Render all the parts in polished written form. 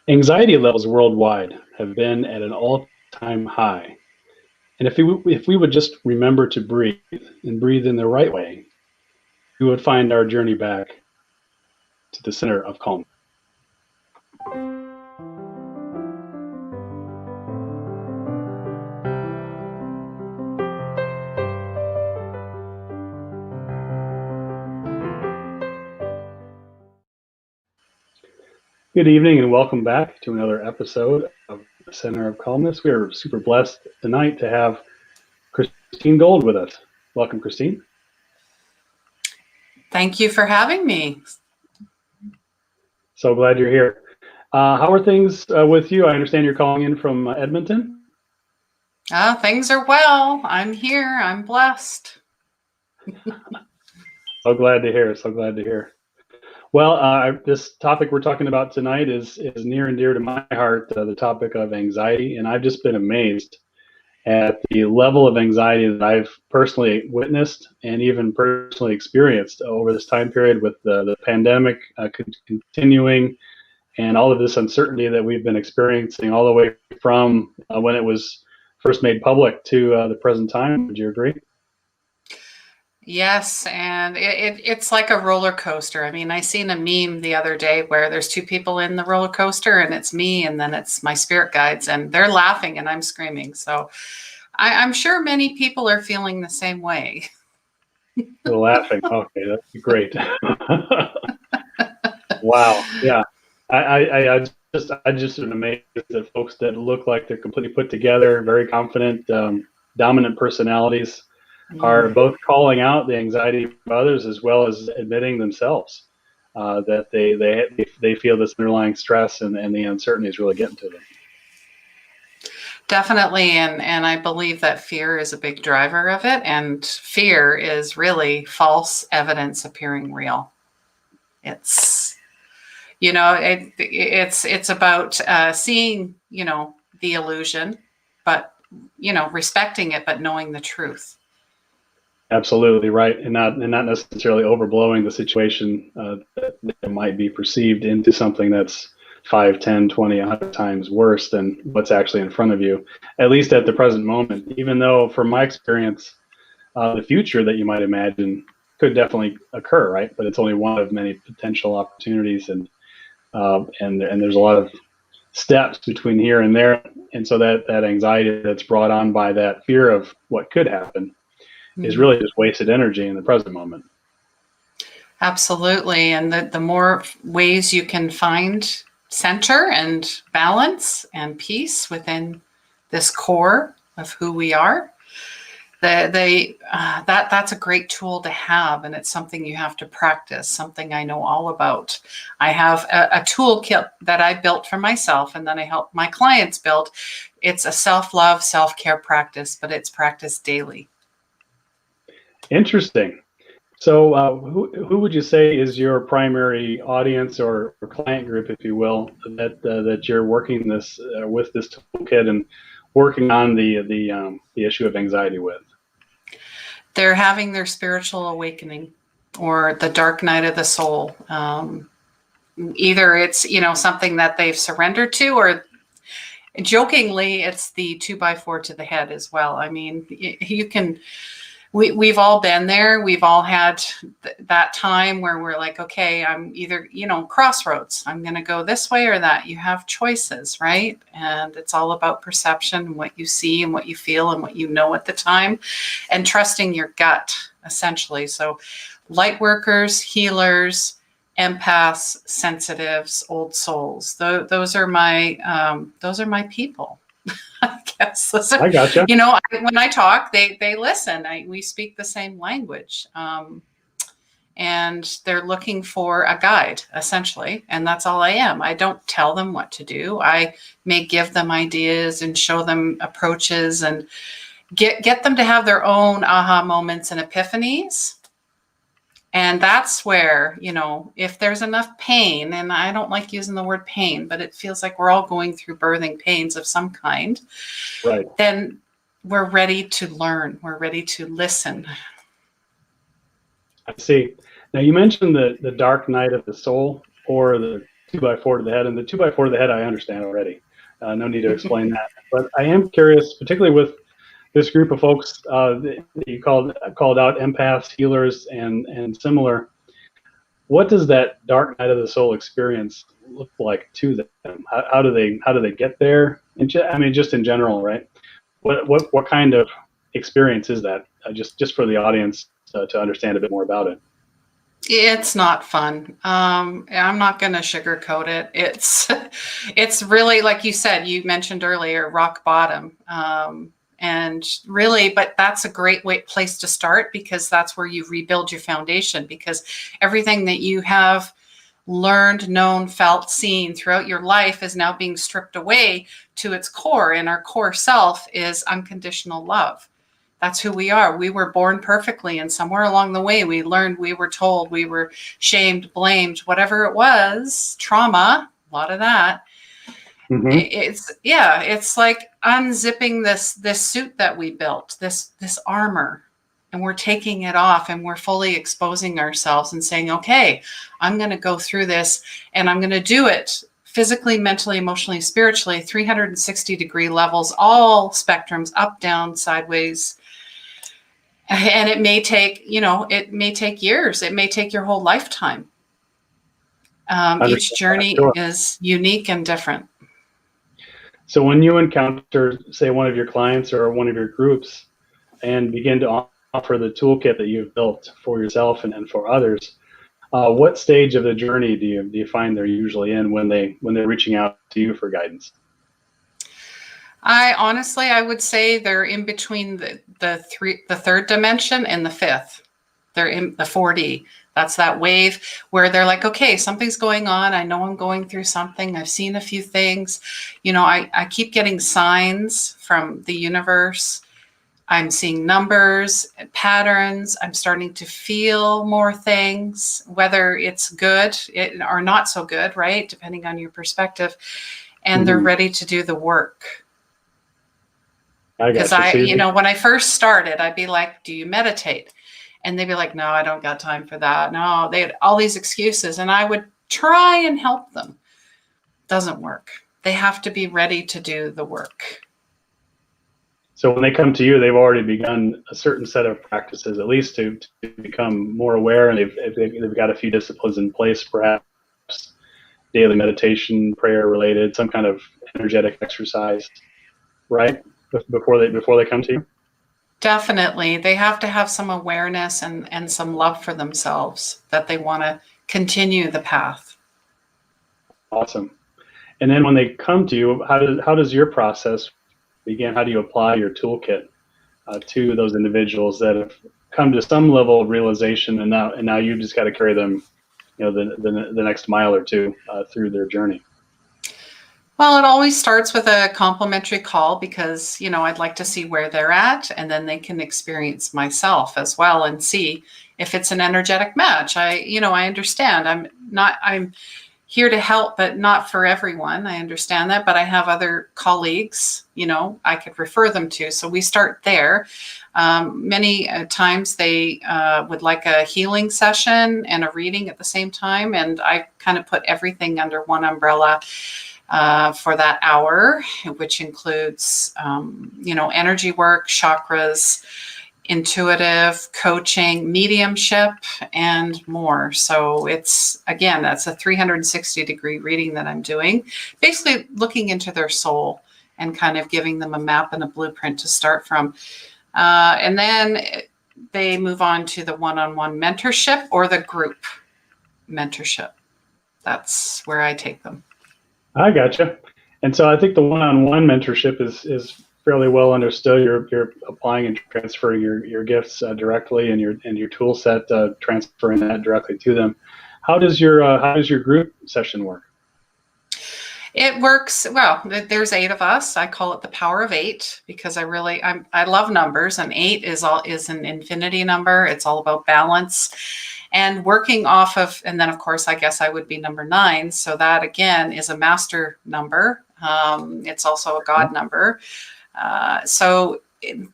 Anxiety levels worldwide have been at an all-time high. And if we would just remember to breathe and breathe in the right way, we would find our journey back to the center of calm. Good evening and welcome back to another episode of the Center of Calmness. We are super blessed tonight to have Christine Gold with us. Welcome, Christine. Thank you for having me. So glad you're here. How are things with you? I understand you're calling in from Edmonton. Things are well. I'm here. I'm blessed. So glad to hear. So glad to hear. Well, this topic we're talking about tonight is near and dear to my heart, the topic of anxiety. And I've just been amazed at the level of anxiety that I've personally witnessed and even personally experienced over this time period with the pandemic continuing and all of this uncertainty that we've been experiencing all the way from when it was first made public to the present time. Would you agree? Yes, and it's like a roller coaster. I mean, I seen a meme the other day where there's two people in the roller coaster and it's me and then it's my spirit guides and they're laughing and I'm screaming. So I'm sure many people are feeling the same way. They're laughing. Okay, that's great. Wow. Yeah. I just am amazed at folks that look like they're completely put together, very confident, dominant personalities are both calling out the anxiety of others as well as admitting themselves that they feel this underlying stress and the uncertainty is really getting to them. Definitely, and I believe that fear is a big driver of it, and fear is really false evidence appearing real. It's it's about seeing the illusion, but respecting it, but knowing the truth. Absolutely right, and not necessarily overblowing the situation that might be perceived into something that's 5, 10, 20, 100 times worse than what's actually in front of you, at least at the present moment. Even though, from my experience, the future that you might imagine could definitely occur, right? But it's only one of many potential opportunities, and there's a lot of steps between here and there, and so that anxiety that's brought on by that fear of what could happen is really just wasted energy in the present moment. Absolutely. And the more ways you can find center and balance and peace within this core of who we are, that's a great tool to have. And it's something you have to practice, something I know all about. I have a toolkit that I built for myself and then I help my clients build. It's a self-love, self-care practice, but it's practiced daily. Interesting. So who would you say is your primary audience or client group, if you will, that you're working this with this toolkit and working on the issue of anxiety with? They're having their spiritual awakening or the dark night of the soul. Either it's something that they've surrendered to, or jokingly, it's the 2x4 to the head as well. I mean, you can. We've all been there. We've all had that time where we're like, okay, I'm either, crossroads. I'm going to go this way or that. You have choices, right? And it's all about perception and what you see and what you feel and what you know at the time and trusting your gut, essentially. So light workers, healers, empaths, sensitives, old souls. Those are my people. I guess. I gotcha. When I talk, they listen. We speak the same language, and they're looking for a guide, essentially. And that's all I am. I don't tell them what to do. I may give them ideas and show them approaches and get them to have their own aha moments and epiphanies. And that's where, if there's enough pain, and I don't like using the word pain, but it feels like we're all going through birthing pains of some kind, right? Then we're ready to learn. We're ready to listen. I see. Now, you mentioned the dark night of the soul or the 2x4 to the head, and the 2x4 to the head I understand already. No need to explain that. But I am curious, particularly with this group of folks that you called out, empaths, healers, and similar. What does that dark night of the soul experience look like to them? How do they get there? I mean, just in general, right? What kind of experience is that? Just for the audience to understand a bit more about it. It's not fun. I'm not going to sugarcoat it. It's really, like you said, you mentioned earlier, rock bottom. And really, but that's a great place to start, because that's where you rebuild your foundation, because everything that you have learned, known, felt, seen throughout your life is now being stripped away to its core. And our core self is unconditional love. That's who we are. We were born perfectly, and somewhere along the way, we learned, we were told, we were shamed, blamed, whatever it was, trauma, a lot of that. Mm-hmm. It's like unzipping this suit that we built, this armor, and we're taking it off, and we're fully exposing ourselves and saying, okay, I'm going to go through this, and I'm going to do it physically, mentally, emotionally, spiritually, 360-degree levels, all spectrums, up, down, sideways. And it may take years. It may take your whole lifetime. Each journey is unique and different. So when you encounter, say, one of your clients or one of your groups and begin to offer the toolkit that you've built for yourself and for others, what stage of the journey do you find they're usually in when they're reaching out to you for guidance? I would say they're in between the third dimension and the fifth. They're in the 4D. That's that wave where they're like, okay, something's going on. I know I'm going through something. I've seen a few things. I keep getting signs from the universe. I'm seeing numbers, patterns. I'm starting to feel more things, whether it's good or not so good, right? Depending on your perspective. And they're ready to do the work. Because when I first started, I'd be like, do you meditate? And they'd be like, no, I don't got time for that. No, they had all these excuses, and I would try and help them. Doesn't work. They have to be ready to do the work. So when they come to you, they've already begun a certain set of practices, at least to become more aware, and they've got a few disciplines in place, perhaps daily meditation, prayer related, some kind of energetic exercise, right? Before they come to you? Definitely. They have to have some awareness and some love for themselves, that they want to continue the path. Awesome. And then when they come to you, how does your process begin? How do you apply your toolkit to those individuals that have come to some level of realization, and now you just got to carry them, the next mile or two through their journey? Well, it always starts with a complimentary call, because, I'd like to see where they're at, and then they can experience myself as well and see if it's an energetic match. I understand. I'm here to help, but not for everyone. I understand that, but I have other colleagues, I could refer them to. So we start there. Many times they would like a healing session and a reading at the same time. And I kind of put everything under one umbrella for that hour, which includes, energy work, chakras, intuitive coaching, mediumship, and more. So that's a 360-degree reading that I'm doing, basically looking into their soul and kind of giving them a map and a blueprint to start from. And then they move on to the one-on-one mentorship or the group mentorship. That's where I take them. I gotcha. And so I think the one-on-one mentorship is fairly well understood. You're applying and transferring your gifts directly, and your tool set, transferring that directly to them. How does your group session work? It works well. There's 8 of us. I call it the power of 8, because I love numbers, and 8 is an infinity number. It's all about balance. And working off of, and then of course, I guess I would be number 9. So that again is a master number. It's also a God number. So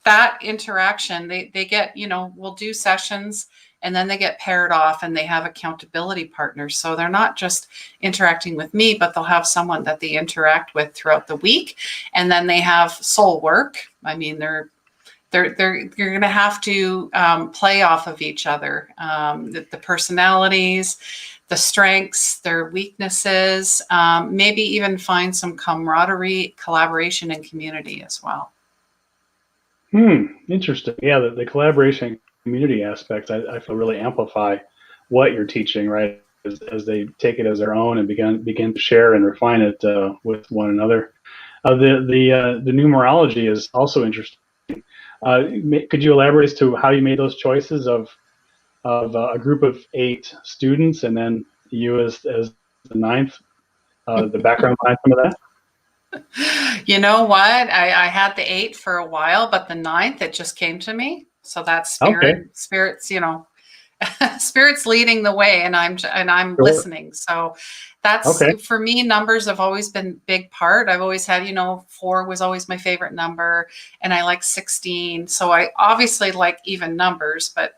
that interaction, they get, we'll do sessions, and then they get paired off and they have accountability partners. So they're not just interacting with me, but they'll have someone that they interact with throughout the week. And then they have soul work. I mean, you're going to have to play off of each other, the personalities, the strengths, their weaknesses, maybe even find some camaraderie, collaboration, and community as well. Interesting. Yeah, the collaboration community aspects, I feel really amplify what you're teaching, right? As they take it as their own and begin to share and refine it with one another. The numerology is also interesting. Could you elaborate as to how you made those choices of a group of 8 students and then you as the ninth, the background behind some of that? You know what? I had the 8 for a while, but the 9th, it just came to me. So that's spirits, spirits leading the way, and I'm Sure. listening. So that's Okay. for me. Numbers have always been a big part. I've always had, 4 was always my favorite number, and I like 16. So I obviously like even numbers, but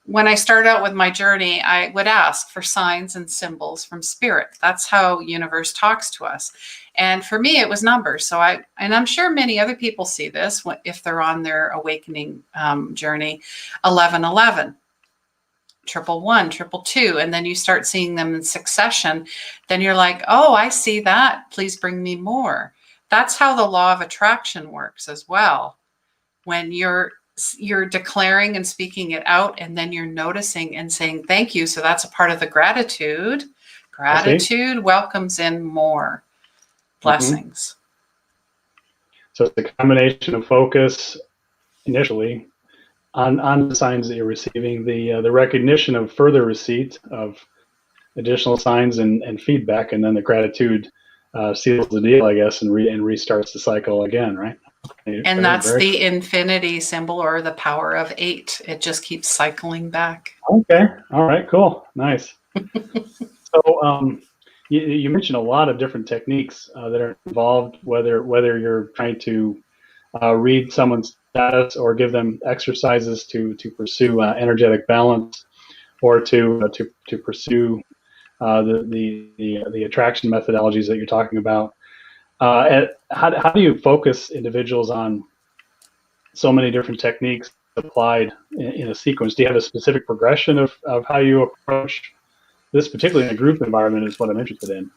when I started out with my journey, I would ask for signs and symbols from spirit. That's how universe talks to us. And for me, it was numbers. So I'm sure many other people see this if they're on their awakening journey, 1111, 111, 222, and then you start seeing them in succession. Then you're like, oh, I see that. Please bring me more. That's how the law of attraction works as well. When you're declaring and speaking it out, and then you're noticing and saying thank you. So that's a part of the gratitude. Gratitude welcomes in more blessings. So it's a combination of focus initially on the signs that you're receiving, the recognition of further receipt of additional signs and feedback, and then the gratitude seals the deal, I guess, and restarts the cycle again, right? And that's the infinity symbol, or the power of 8. It just keeps cycling back. Okay. All right. Cool. Nice. So you mentioned a lot of different techniques that are involved, whether you're trying to read someone's status or give them exercises to pursue energetic balance, or to pursue the attraction methodologies that you're talking about. How do you focus individuals on so many different techniques applied in a sequence? Do you have a specific progression of how you approach this, particularly in a group environment, is what I'm interested in?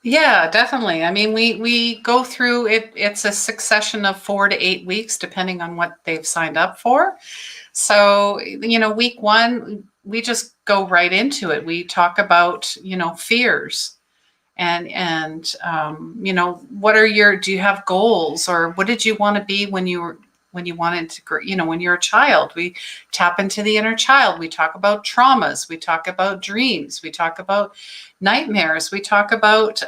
Yeah, definitely. I mean, we go through it. It's a succession of 4 to 8 weeks, depending on what they've signed up for. So, week 1, we just go right into it. We talk about, fears. And what are do you have goals, or what did you want to be when you wanted to, when you're a child? We tap into the inner child. We talk about traumas. We talk about dreams. We talk about nightmares. We talk about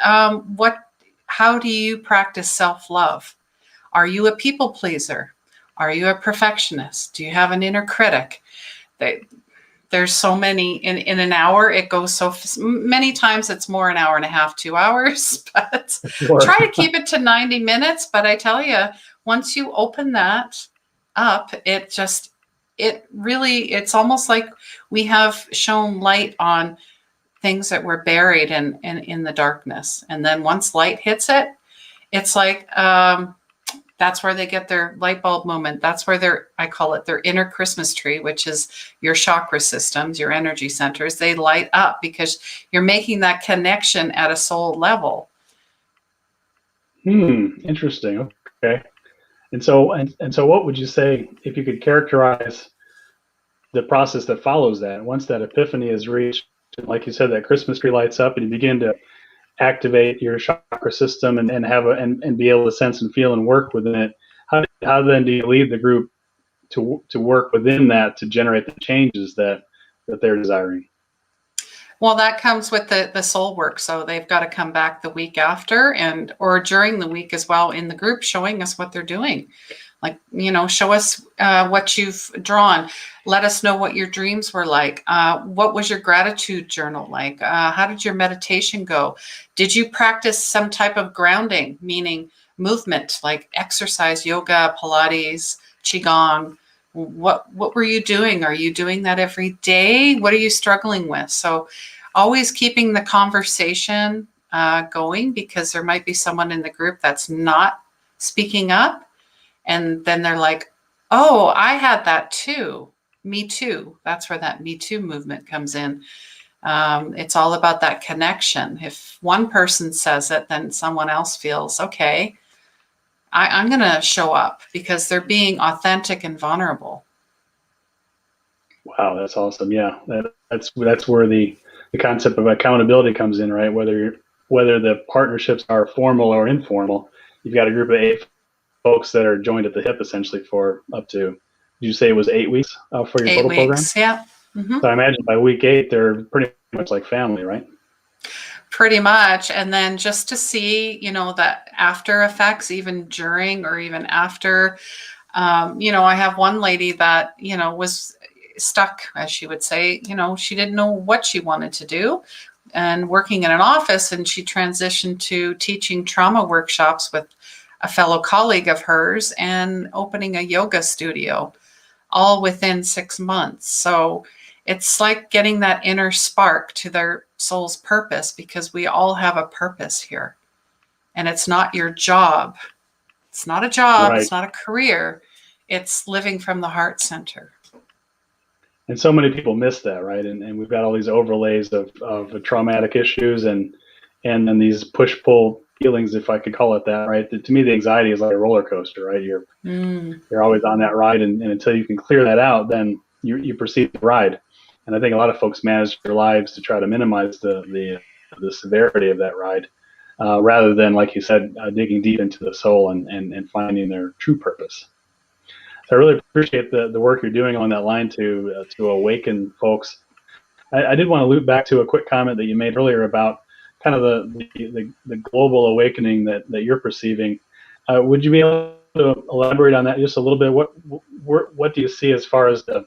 how do you practice self-love? Are you a people pleaser? Are you a perfectionist? Do you have an inner critic? There's so many in an hour. It goes so many times. It's more an hour and a half, 2 hours, but Sure. try to keep it to 90 minutes. But I tell you, once you open that up, it's almost like we have shown light on things that were buried in the darkness. And then once light hits it, it's like, that's where they get their light bulb moment. That's where I call it their inner Christmas tree, which is your chakra systems, your energy centers. They light up because you're making that connection at a soul level. Interesting. Okay. And so what would you say, if you could characterize the process that follows that? Once that epiphany is reached, like you said, that Christmas tree lights up and you begin to activate your chakra system and have and be able to sense and feel and work within it. How then do you lead the group to work within that to generate the changes that they're desiring? Well, that comes with the soul work. So they've got to come back the week after or during the week as well in the group, showing us what they're doing. Like, show us what you've drawn. Let us know what your dreams were like. What was your gratitude journal like? How did your meditation go? Did you practice some type of grounding, meaning movement, like exercise, yoga, Pilates, Qigong, What were you doing? Are you doing that every day? What are you struggling with? So always keeping the conversation going, because there might be someone in the group that's not speaking up. And then they're like, oh, I had that too. Me too. That's where that Me Too movement comes in. It's all about that connection. If one person says it, then someone else feels, okay, I'm going to show up because they're being authentic and vulnerable. Wow, that's awesome. Yeah, that's where the concept of accountability comes in, right? Whether the partnerships are formal or informal, you've got a group of 8 folks that are joined at the hip essentially for up to. Did you say it was 8 weeks for your Eight total program? weeks, yeah. Mm-hmm. So I imagine by week 8 they're pretty much like family, right? Pretty much. And then just to see, the after effects, even during or even after. I have one lady that, was stuck, as she would say. She didn't know what she wanted to do, and working in an office, and she transitioned to teaching trauma workshops with a fellow colleague of hers and opening a yoga studio, all within 6 months. So it's like getting that inner spark to their soul's purpose, because we all have a purpose here. And it's not your job. It's not a job. Right. It's not a career. It's living from the heart center. And so many people miss that, right? And we've got all these overlays of traumatic issues and then these push-pull feelings, if I could call it that, right? To me, the anxiety is like a roller coaster, right? You're always on that ride, and until you can clear that out, then you proceed to ride. And I think a lot of folks manage their lives to try to minimize the severity of that ride, rather than, like you said, digging deep into the soul and finding their true purpose. So I really appreciate the work you're doing on that line to awaken folks. I did want to loop back to a quick comment that you made earlier about kind of the global awakening that you're perceiving. Would you be able to elaborate on that just a little bit? What do you see as far as the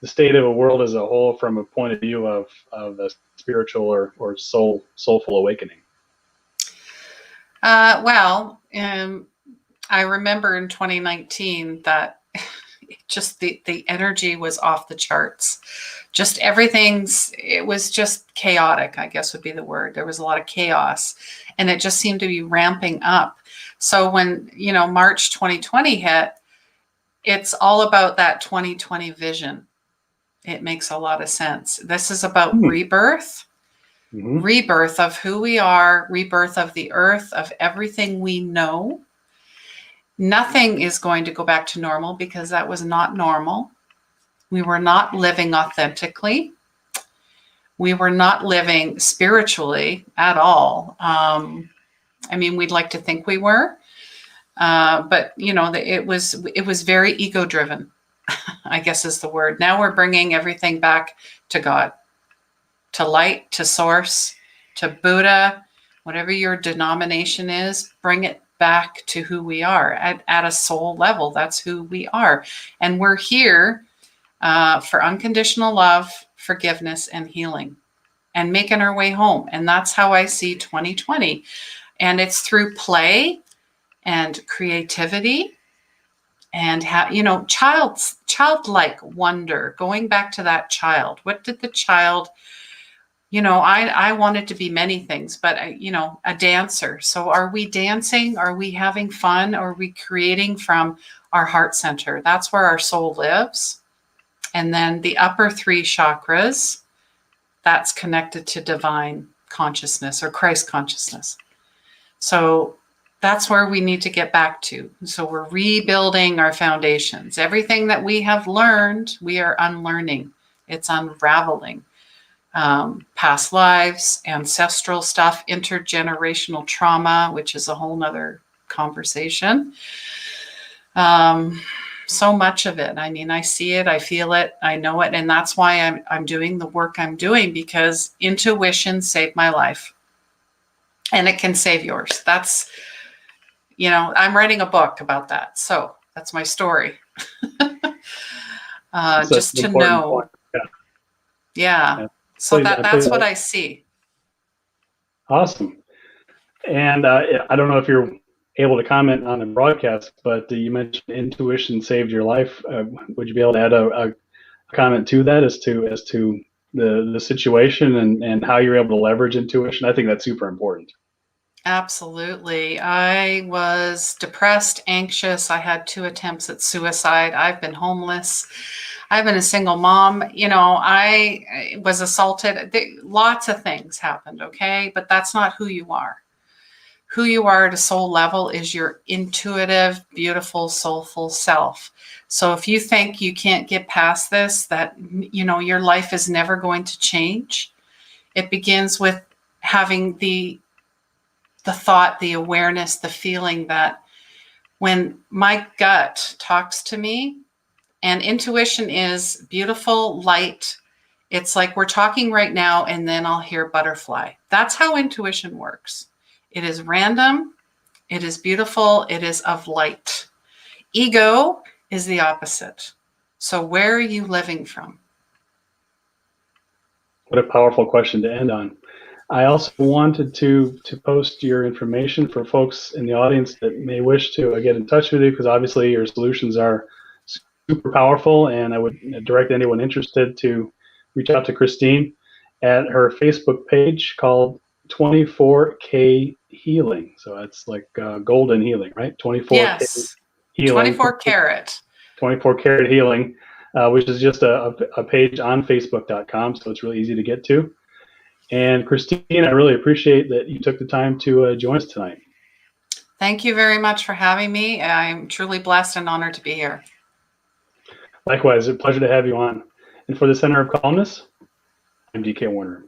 state of a world as a whole from a point of view of a spiritual or soulful awakening? I remember in 2019 that just the energy was off the charts. Just it was just chaotic, I guess would be the word. There was a lot of chaos, and it just seemed to be ramping up. So when, March 2020 hit, it's all about that 2020 vision. It makes a lot of sense. This is about rebirth. Mm-hmm. Rebirth of who we are, rebirth of the earth, of everything we know. Nothing is going to go back to normal, because that was not normal. We were not living authentically. We were not living spiritually at all. We'd like to think we were, but it was very ego driven, I guess is the word. Now we're bringing everything back to God, to light, to source, to Buddha, whatever your denomination is. Bring it back to who we are at a soul level. That's who we are. And we're here for unconditional love, forgiveness, and healing, and making our way home. And that's how I see 2020. And it's through play and creativity and childlike wonder, going back to that child. What did the child, I wanted to be many things, but a dancer. So are we dancing? Are we having fun? Are we creating from our heart center? That's where our soul lives. And then the upper 3 chakras, that's connected to divine consciousness or Christ consciousness. So that's where we need to get back to. So we're rebuilding our foundations. Everything that we have learned, we are unlearning. It's unraveling. Past lives, ancestral stuff, intergenerational trauma, which is a whole nother conversation. So much of it. I see it, I feel it, I know it. And that's why I'm doing the work I'm doing, because intuition saved my life, and it can save yours. That's, I'm writing a book about that. So that's my story. Just to know. Yeah. So that's what I see. Awesome. And I don't know if you're able to comment on the broadcast, but you mentioned intuition saved your life. Would you be able to add a comment to that as to the situation and how you're able to leverage intuition? I think that's super important. Absolutely. I was depressed, anxious. I had 2 attempts at suicide. I've been homeless. I've been a single mom. I was assaulted. Lots of things happened, okay? But that's not who you are. Who you are at a soul level is your intuitive, beautiful, soulful self. So if you think you can't get past this, that, your life is never going to change, it begins with having the thought, the awareness, the feeling that when my gut talks to me, and intuition is beautiful light. It's like we're talking right now, and then I'll hear butterfly. That's how intuition works. It is random. It is beautiful. It is of light. Ego is the opposite. So where are you living from? What a powerful question to end on. I also wanted to post your information for folks in the audience that may wish to get in touch with you, because obviously your solutions are super powerful, and I would direct anyone interested to reach out to Christine at her Facebook page called 24K Healing. So that's like golden healing, right? 24K Yes. Healing. 24 karat. 24 Karat Healing, which is just a page on Facebook.com. So it's really easy to get to. And Christine, I really appreciate that you took the time to join us tonight. Thank you very much for having me. I'm truly blessed and honored to be here. Likewise, a pleasure to have you on. And for the Center of Calmness, I'm DK Warner.